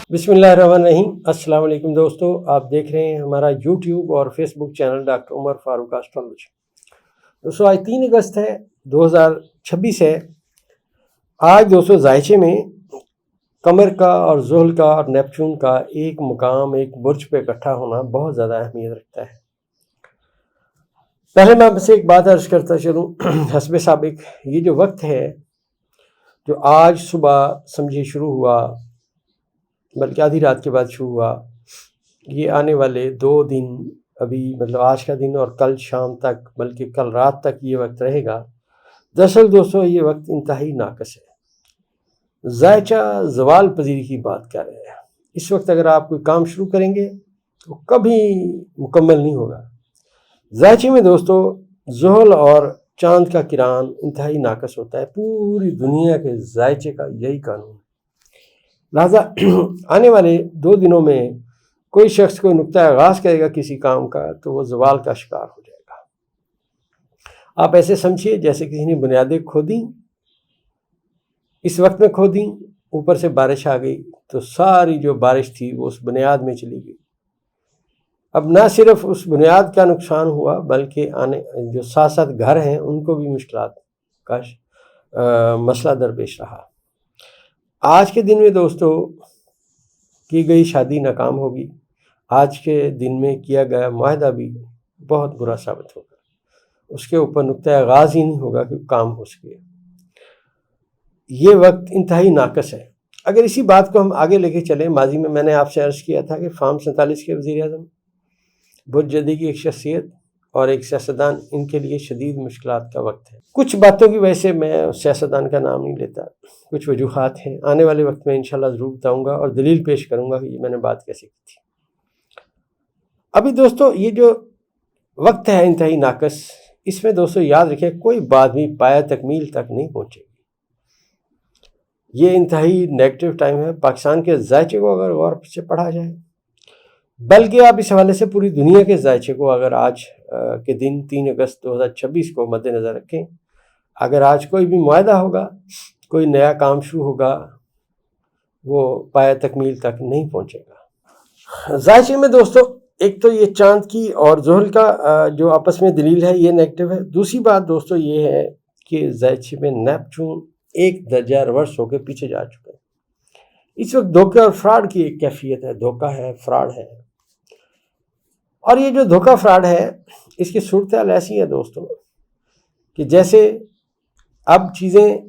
बिस्मिल्लाहिर्रहमानिर्रहीम। अस्सलाम वालेकुम दोस्तों, आप देख रहे हैं हमारा यूट्यूब और Facebook channel doctor Umar Farooq astrology. दोस्तों आज 3 अगस्त है, 2026 है। आज दोस्तों ज़ायचे में कमर का और ज़ुहल का और नेपच्यून का एक मुकाम एक बुर्ज पे इकट्ठा होना बहुत ज़्यादा अहमियत रखता है। पहले मैं आपसे एक बात अर्ज़ करता चलूँ हस्बे साबिक, ये जो वक्त है जो आज सुबह समझिए शुरू हुआ, बल्कि आधी रात के बाद शुरू हुआ, ये आने वाले 2 दिन अभी मतलब आज का दिन और कल शाम तक बल्कि कल रात तक ये वक्त रहेगा। दरअसल दोस्तों ये वक्त इंतहाई नाकस है। ज़ायचा ज़वाल पजीरी की बात कर रहे हैं। इस वक्त अगर आप कोई काम शुरू करेंगे तो कभी मुकम्मल नहीं होगा। ज़ायचे में दोस्तों ज़ुहल और चाँद का किरान इंतहाई नाकस होता है। पूरी दुनिया के ज़ायचे का यही कानून है। लिहाजा आने वाले 2 दिनों में कोई शख्स कोई नुक्ता आगाज़ करेगा किसी काम का तो वो ज़वाल का शिकार हो जाएगा। आप ऐसे समझिए जैसे किसी ने बुनियादें खोदी, इस वक्त में खोदी, ऊपर से बारिश आ गई तो सारी जो बारिश थी वो उस बुनियाद में चली गई। अब ना सिर्फ उस बुनियाद का नुकसान हुआ बल्कि आने जो साथ साथ घर हैं उनको भी मुश्किलात का मसला दरपेश रहा। आज के दिन में दोस्तों की गई शादी नाकाम होगी। आज के दिन में किया गया मुआहदा भी बहुत बुरा साबित होगा। उसके ऊपर नुक्ता आगाज़ ही नहीं होगा कि काम हो सके। ये वक्त इंतहाई नाकस है। अगर इसी बात को हम आगे लेके चलें, माजी में मैंने आपसे अर्ज़ किया था कि फार्म 47 के वज़ीर-ए-आज़म बुर्ज-जदी की एक शख्सियत और एक सियासतदान, इनके लिए शदीद मुश्किलात का वक्त है। कुछ बातों की वजह से मैं सियासतदान का नाम नहीं लेता, कुछ वजूहात हैं। आने वाले वक्त में इंशाल्लाह ज़रूर बताऊँगा और दलील पेश करूँगा कि ये मैंने बात कैसे की थी। अभी दोस्तों ये जो वक्त है इंतहाई नाकस, इसमें दोस्तों याद रखें कोई बात भी पाया तकमील तक नहीं पहुँचेगी। ये इंतहाई नेगेटिव टाइम है। पाकिस्तान के ज़ायचे को अगर गौर से पढ़ा जाए, बल्कि आप इस हवाले से पूरी दुनिया के ज़ायचे को अगर आज के दिन 3 अगस्त 2026 को मद्देनज़र रखें, अगर आज कोई भी मुआहदा होगा, कोई नया काम शुरू होगा, वो पाया तकमील तक नहीं पहुँचेगा। ज़ायचे में दोस्तों एक तो ये चाँद की और ज़ुहल का जो आपस में दलील है ये नेगेटिव है। दूसरी बात दोस्तों ये है कि ज़ायचे में नेपच्यून 1 दर्जा रिवर्स होकर पीछे जा चुका है। इस वक्त धोखे और फ्रॉड की एक कैफियत है, धोखा है, फ्रॉड है। और ये जो धोखा फ्रॉड है इसकी सूरत हाल ऐसी है दोस्तों कि जैसे अब चीज़ें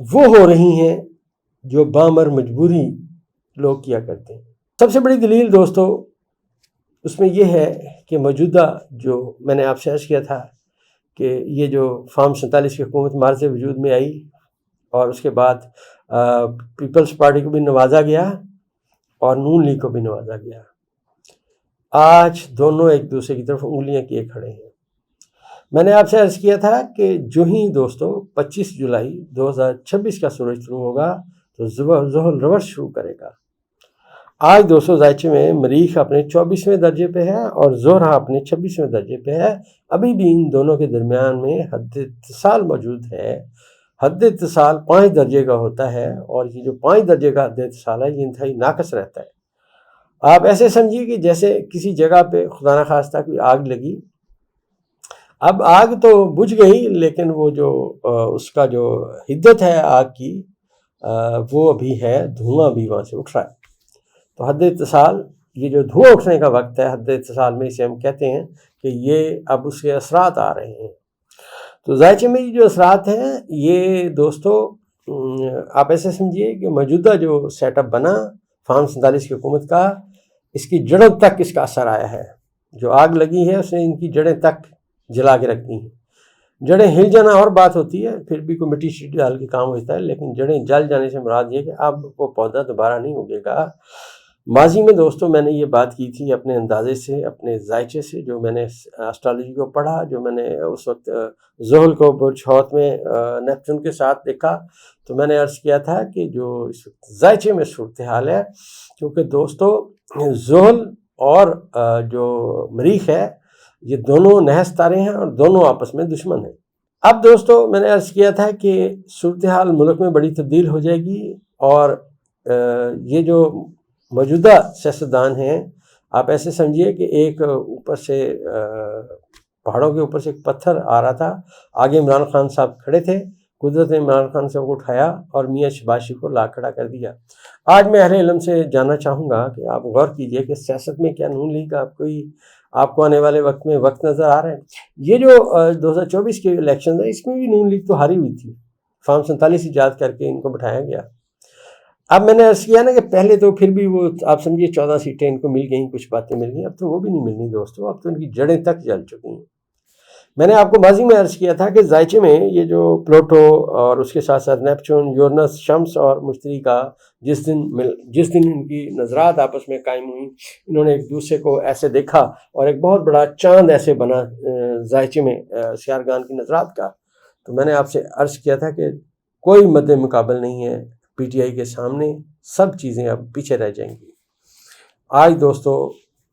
वो हो रही हैं जो बामर मजबूरी लोग किया करते हैं। सबसे बड़ी दलील दोस्तों उसमें ये है कि मौजूदा जो मैंने आपसे अर्ज़ किया था कि ये जो फार्म 47 की हुकूमत मार्च से वजूद में आई और उसके बाद पीपल्स पार्टी को भी नवाजा गया और नून लीग को भी नवाजा गया। आज दोनों एक दूसरे की तरफ उंगलियां किए खड़े हैं। मैंने आपसे अर्ज़ किया था कि जो ही दोस्तों 25 जुलाई 2026 का सूरज शुरू होगा तो ज़ुहल रिवर्स शुरू करेगा। आज दोस्तों ज़ायचे में मरीख अपने 24वें दर्जे पे है और ज़ोहरा अपने 26वें दर्जे पे है। अभी भी इन दोनों के दरमियान में हद इत्तिसाल मौजूद है। हद इत्तिसाल 5 दर्जे का होता है और ये जो 5 दर्जे का हद इत्तिसाल है ये इंतहाई नाकस रहता है। आप ऐसे समझिए कि जैसे किसी जगह पे खुदा न खास्ता कोई आग लगी, अब आग तो बुझ गई लेकिन वो जो उसका जो हिद्दत है आग की वो अभी है, धुआं भी वहाँ से उठ रहा है। तो हद इत्तिसाल, ये जो धुआं उठने का वक्त है हद इत्तिसाल में, इसे हम कहते हैं कि ये अब उसके असरात आ रहे हैं। तो ज़ायचे में ये जो असरात हैं ये दोस्तों आप ऐसे समझिए कि मौजूदा जो सेटअप बना फार्म 47 की हुकूमत का, इसकी जड़ों तक इसका असर आया है। जो आग लगी है उसने इनकी जड़ें तक जला के रख दी हैं। जड़ें हिल जाना और बात होती है, फिर भी कोई मिट्टी शीटी डाल के काम होता है, लेकिन जड़ें जल जाने से मुराद ये कि अब वो पौधा दोबारा नहीं उगेगा। माजी में दोस्तों मैंने ये बात की थी अपने अंदाजे से, अपने ज़ायचे से, जो मैंने एस्ट्रोलॉजी को पढ़ा, जो मैंने उस वक्त ज़ुहल को बुर्ज हौत में नेपच्यून के साथ देखा, तो मैंने अर्ज़ किया था कि जो इस वक्त ज़ायचे में सूरत हाल है, क्योंकि दोस्तों ज़ुहल और जो मरीख है ये दोनों नहस तारे हैं और दोनों आपस में दुश्मन हैं। अब दोस्तों मैंने अर्ज़ किया था कि सूरत हाल मुल्क में बड़ी तब्दील हो जाएगी और یہ جو موجودہ سیاستدان ہیں، آپ ایسے سمجھیے کہ ایک اوپر سے پہاڑوں کے اوپر سے ایک پتھر آ رہا تھا، آگے عمران خان صاحب کھڑے تھے، قدرت نے عمران خان صاحب کو اٹھایا اور میاں شباشی کو لا کھڑا کر دیا۔ آج میں اہل علم سے جاننا چاہوں گا کہ آپ غور کیجئے کہ سیاست میں کیا نون لیگ آپ کو آنے والے وقت میں نظر آ رہا ہے؟ یہ جو 2024 کے الیکشن ہے، اس میں بھی نون لیگ تو ہاری ہوئی تھی، فارم 47 ایجاد کر کے ان کو بٹھایا گیا۔ اب میں نے عرض کیا نا کہ پہلے تو پھر بھی وہ آپ سمجھیے 14 سیٹیں ان کو مل گئیں، کچھ باتیں مل گئیں، اب تو وہ بھی نہیں ملنی دوستو، اب تو ان کی جڑیں تک جل چکی ہیں۔ میں نے آپ کو ماضی میں عرض کیا تھا کہ زائچے میں یہ جو پلوٹو اور اس کے ساتھ ساتھ نیپچون، یورنس، شمس اور مشتری کا جس دن ان کی نظرات آپس میں قائم ہوئیں، انہوں نے ایک دوسرے کو ایسے دیکھا اور ایک بہت بڑا چاند ایسے بنا زائچے میں سیارگان کی نظرات کا، تو میں نے آپ سے عرض کیا تھا کہ کوئی مد مقابل نہیں ہے پی ٹی آئی کے سامنے، سب چیزیں اب پیچھے رہ جائیں گی۔ آج دوستو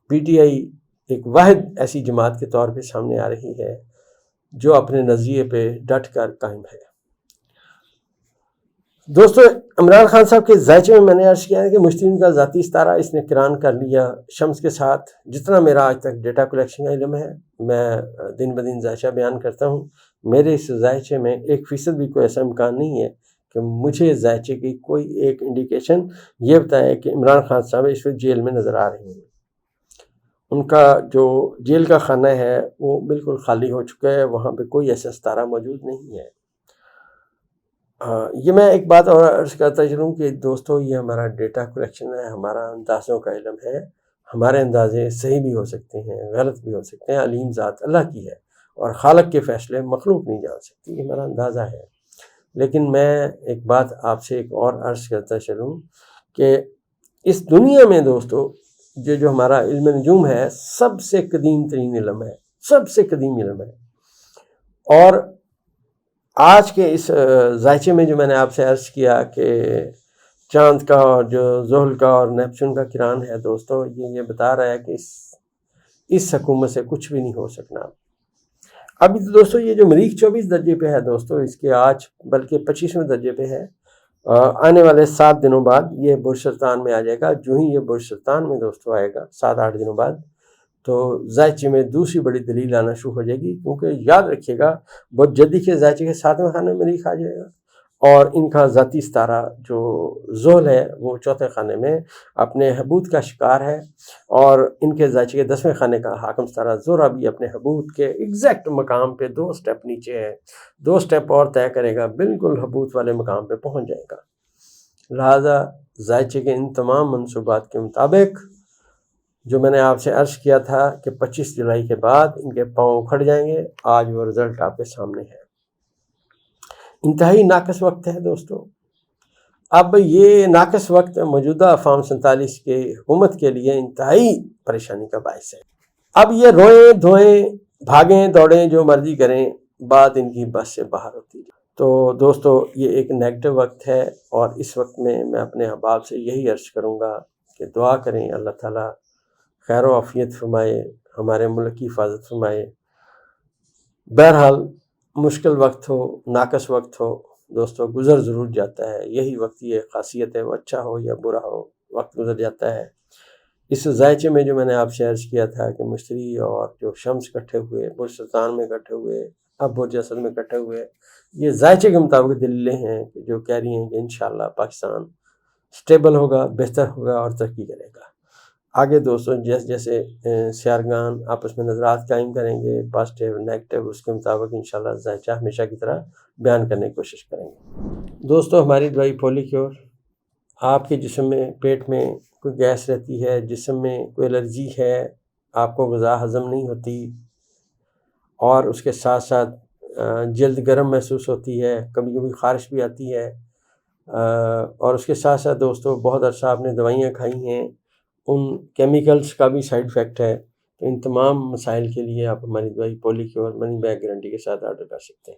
پی ٹی آئی ایک واحد ایسی جماعت کے طور پہ سامنے آ رہی ہے جو اپنے نظریے پہ ڈٹ کر قائم ہے۔ دوستو عمران خان صاحب کے زائچے میں نے عرض کیا ہے کہ مشترین کا ذاتی ستارہ اس نے کران کر لیا شمس کے ساتھ۔ جتنا میرا آج تک ڈیٹا کلیکشن کا علم ہے، میں دن بدن زائچہ بیان کرتا ہوں، میرے اس زائچے میں 1% بھی کوئی ایسا امکان نہیں ہے کہ مجھے زائچے کی کوئی ایک انڈیکیشن یہ بتائے کہ عمران خان صاحب اس وقت جیل میں نظر آ رہے ہیں۔ ان کا جو جیل کا خانہ ہے وہ بالکل خالی ہو چکا ہے، وہاں پہ کوئی ایسا ستارہ موجود نہیں ہے۔ یہ میں ایک بات اور عرض کرتا چلوں کہ دوستو یہ ہمارا ڈیٹا کلیکشن ہے، ہمارا اندازوں کا علم ہے، ہمارے اندازے صحیح بھی ہو سکتے ہیں، غلط بھی ہو سکتے ہیں، علیم ذات اللہ کی ہے اور خالق کے فیصلے مخلوق نہیں جان سکتی، یہ ہمارا اندازہ ہے۔ لیکن میں ایک بات آپ سے ایک اور عرض کرتا چلوں کہ اس دنیا میں دوستو جو ہمارا علم نجوم ہے سب سے قدیم ترین علم ہے، سب سے قدیم علم ہے، اور آج کے اس زائچے میں جو میں نے آپ سے عرض کیا کہ چاند کا اور جو زحل کا اور نیپچون کا کران ہے دوستو، یہ بتا رہا ہے کہ اس حکومت سے کچھ بھی نہیں ہو سکنا۔ ابھی تو دوستو یہ جو مریخ 24 درجے پہ ہے دوستو، اس کے آج بلکہ 25ویں درجے پہ ہے، آنے والے 7 دنوں بعد یہ برج سرطان میں آ جائے گا۔ جو ہی یہ برج سرطان میں دوستو آئے گا 7-8 دنوں بعد، تو زائچے میں دوسری بڑی دلیل آنا شروع ہو جائے گی، کیونکہ یاد رکھیے گا بہت جلدی کے زائچے کے 7ویں خانے میں مریخ آ جائے گا، اور ان کا ذاتی ستارہ جو زحل ہے وہ 4تھے خانے میں اپنے حبوط کا شکار ہے، اور ان کے زائچے کے 10ویں خانے کا حاکم ستارہ زہرہ بھی اپنے حبوط کے ایگزیکٹ مقام پہ 2 سٹیپ نیچے ہے، 2 سٹیپ اور طے کرے گا، بالکل حبوط والے مقام پہ پہنچ جائے گا۔ لہذا زائچے کے ان تمام منصوبات کے مطابق جو میں نے آپ سے عرض کیا تھا کہ 25 جولائی کے بعد ان کے پاؤں اکھڑ جائیں گے، آج وہ رزلٹ آپ کے سامنے ہے۔ انتہائی ناقص وقت ہے دوستو۔ اب یہ ناقص وقت موجودہ فارم 47 کے حکومت کے لیے انتہائی پریشانی کا باعث ہے۔ اب یہ روئیں دھوئیں، بھاگیں دوڑیں، جو مرضی کریں، بات ان کی بس سے باہر ہوتی ہے۔ تو دوستو یہ ایک نیگیٹو وقت ہے، اور اس وقت میں اپنے احباب سے یہی عرض کروں گا کہ دعا کریں اللہ تعالیٰ خیر و عافیت فرمائے، ہمارے ملک کی حفاظت فرمائے۔ بہرحال مشکل وقت ہو، ناقص وقت ہو دوستو، گزر ضرور جاتا ہے، یہی وقت یہ خاصیت ہے، وہ اچھا ہو یا برا ہو، وقت گزر جاتا ہے۔ اس زائچے میں جو میں نے آپ سے عرض کیا تھا کہ مشتری اور جو شمس کٹھے ہوئے، برج سرطان میں کٹھے ہوئے، اب برج اسد میں کٹھے ہوئے، یہ زائچے کے مطابق دلیلیں ہیں جو کہہ رہی ہیں کہ انشاءاللہ پاکستان سٹیبل ہوگا، بہتر ہوگا اور ترقی کرے گا۔ آگے دوستو جیسے جیسے سیارگان آپس میں نظرات قائم کریں گے، پازیٹیو نیگیٹو، اس کے مطابق انشاءاللہ زائچہ ہمیشہ کی طرح بیان کرنے کی کوشش کریں گے۔ دوستو ہماری دوائی پولی کیور، آپ کے جسم میں پیٹ میں کوئی گیس رہتی ہے، جسم میں کوئی الرجی ہے، آپ کو غذا ہضم نہیں ہوتی، اور اس کے ساتھ ساتھ جلد گرم محسوس ہوتی ہے، کبھی کبھی خارش بھی آتی ہے، اور اس کے ساتھ ساتھ دوستو بہت عرصہ آپ نے دوائیاں کھائی ہیں، ان کیمیکلز کا بھی سائیڈ افیکٹ ہے، تو ان تمام مسائل کے لیے آپ ہماری دوائی پولی کیور منی بیک گارنٹی کے ساتھ آرڈر کر سکتے ہیں۔